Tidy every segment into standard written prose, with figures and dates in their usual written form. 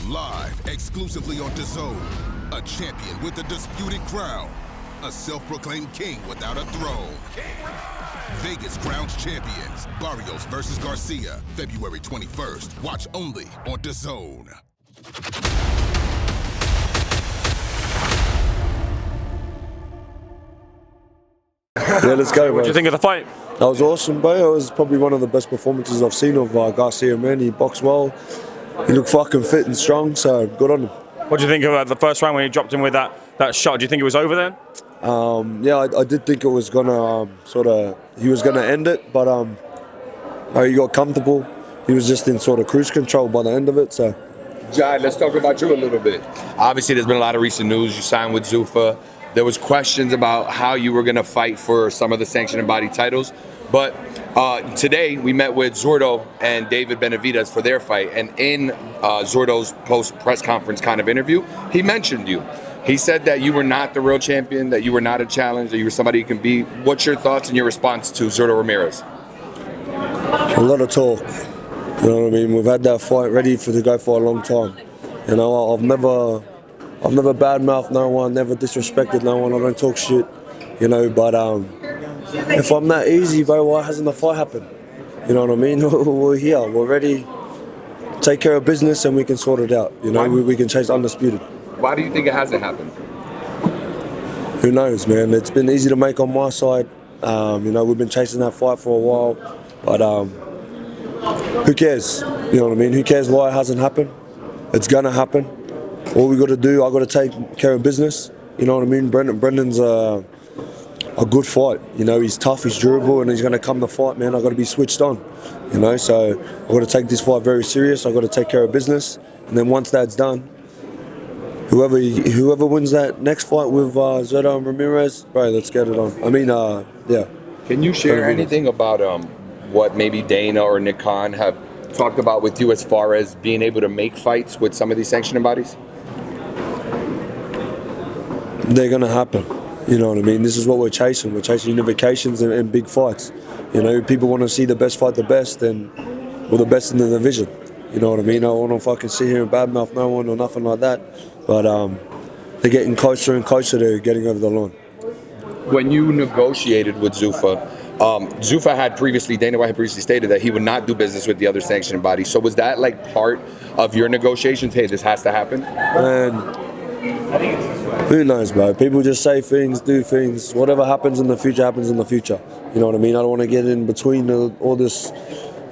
Live exclusively on DAZN. A champion with a disputed crown. A self-proclaimed king without a throne. Vegas crowns champions. Barrios versus Garcia. February 21st. Watch only on DAZN. Yeah, let's go, bro. What do you think of the fight? That was awesome, bro. It was probably one of the best performances I've seen of Garcia, man. He boxed well. He looked fucking fit and strong, so good on him. What do you think of the first round when he dropped him with that shot? Do you think it was over then? Yeah, I did think it was gonna he was gonna end it, but he got comfortable. He was just in sort of cruise control by the end of it, so. Jai, let's talk about you a little bit. Obviously, there's been a lot of recent news. You signed with ZUFFA. There was questions about how you were going to fight for some of the sanctioned body titles. But today, we met with Zurdo and David Benavidez for their fight. And in Zurdo's post-press conference kind of interview, he mentioned you. He said that you were not the real champion, that you were not a challenge, that you were somebody you can beat. What's your thoughts and your response to Zurdo Ramirez? A lot of talk. You know what I mean? We've had that fight ready to go for a long time. You know, I've never badmouthed no one, never disrespected no one. I don't talk shit, you know. But if I'm that easy, bro, why hasn't the fight happened? You know what I mean? We're here, we're ready. Take care of business, and we can sort it out. You know, we can chase undisputed. Why do you think it hasn't happened? Who knows, man? It's been easy to make on my side. You know, we've been chasing that fight for a while, but who cares? You know what I mean? Who cares why it hasn't happened? It's gonna happen. All we got to do, I got to take care of business. You know what I mean? Brendan's a good fight. You know, he's tough, he's durable, and he's going to come to fight, man. I got to be switched on. You know, so I got to take this fight very serious. I got to take care of business, and then once that's done, whoever wins that next fight with Zurdo and Ramirez, bro, let's get it on. I mean, yeah. Can you share anything about what maybe Dana or Nick Khan have talked about with you as far as being able to make fights with some of these sanctioning bodies? They're going to happen. You know what I mean? This is what we're chasing. We're chasing unifications and big fights. You know, people want to see the best fight the best, and we're the best in the division. You know what I mean? I don't want to fucking sit here and badmouth no one or nothing like that. But they're getting closer and closer to getting over the line. When you negotiated with ZUFFA, Dana White had previously stated that he would not do business with the other sanctioning bodies. So was that like part of your negotiations? Hey, this has to happen? Man, who knows, bro? People just say things, do things. Whatever happens in the future happens in the future. You know what I mean? I don't want to get in between all this,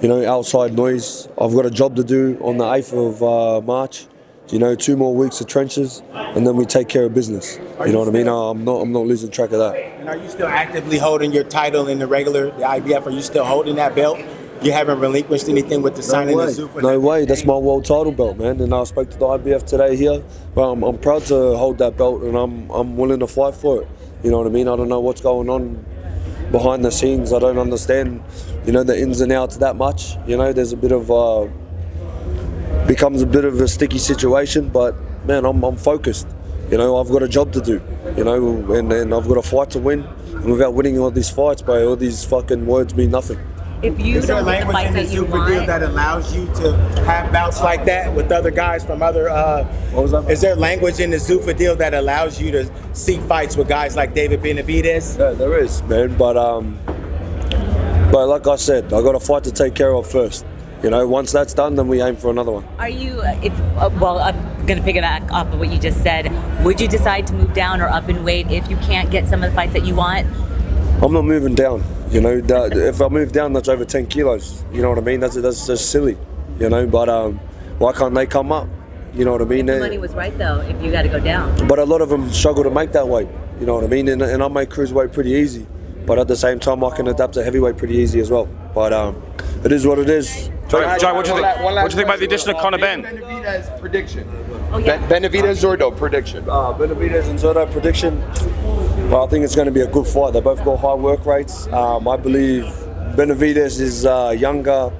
you know, outside noise. I've got a job to do on the 8th of March. You know, 2 more weeks of trenches, and then we take care of business. You know what I mean? I'm not losing track of that. And are you still actively holding your title in the IBF? Are you still holding that belt? You haven't relinquished anything with the signing of ZUFFA? No way. That's my world title belt, man. And I spoke to the IBF today here. But I'm proud to hold that belt, and I'm willing to fight for it. You know what I mean? I don't know what's going on behind the scenes. I don't understand, you know, the ins and outs that much. You know, there's a bit of becomes a bit of a sticky situation, but man, I'm focused. You know, I've got a job to do, you know, and I've got a fight to win. And without winning all these fights, bro, all these fucking words mean nothing. If you don't get the fights that you want, deal that allows you to have bouts like that with other guys from other. Is there language in the ZUFFA deal that allows you to seek fights with guys like David Benavidez? Yeah, there is, man. But like I said, I got a fight to take care of first. You know, once that's done, then we aim for another one. Are you, well, I'm going to pick it back off of what you just said. Would you decide to move down or up in weight if you can't get some of the fights that you want? I'm not moving down. You know, if I move down, that's over 10 kilos. You know what I mean? That's just silly. You know, but why can't they come up? You know what I mean? The money was right, though, if you got to go down. But a lot of them struggle to make that weight. You know what I mean? And I make cruiserweight pretty easy. But at the same time, I can adapt to heavyweight pretty easy as well. But it is what it is. Jai, what do you think about the addition of Conor Ben? Benavidez prediction. Oh, yeah. Benavidez Zurdo prediction. Benavidez and Zurdo prediction. Well, I think it's going to be a good fight. They both got high work rates. I believe Benavidez is younger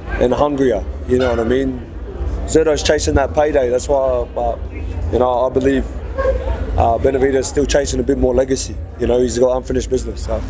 and hungrier. You know what I mean? Zurdo's chasing that payday. That's why, you know, I believe Benavidez is still chasing a bit more legacy. You know, he's got unfinished business. So.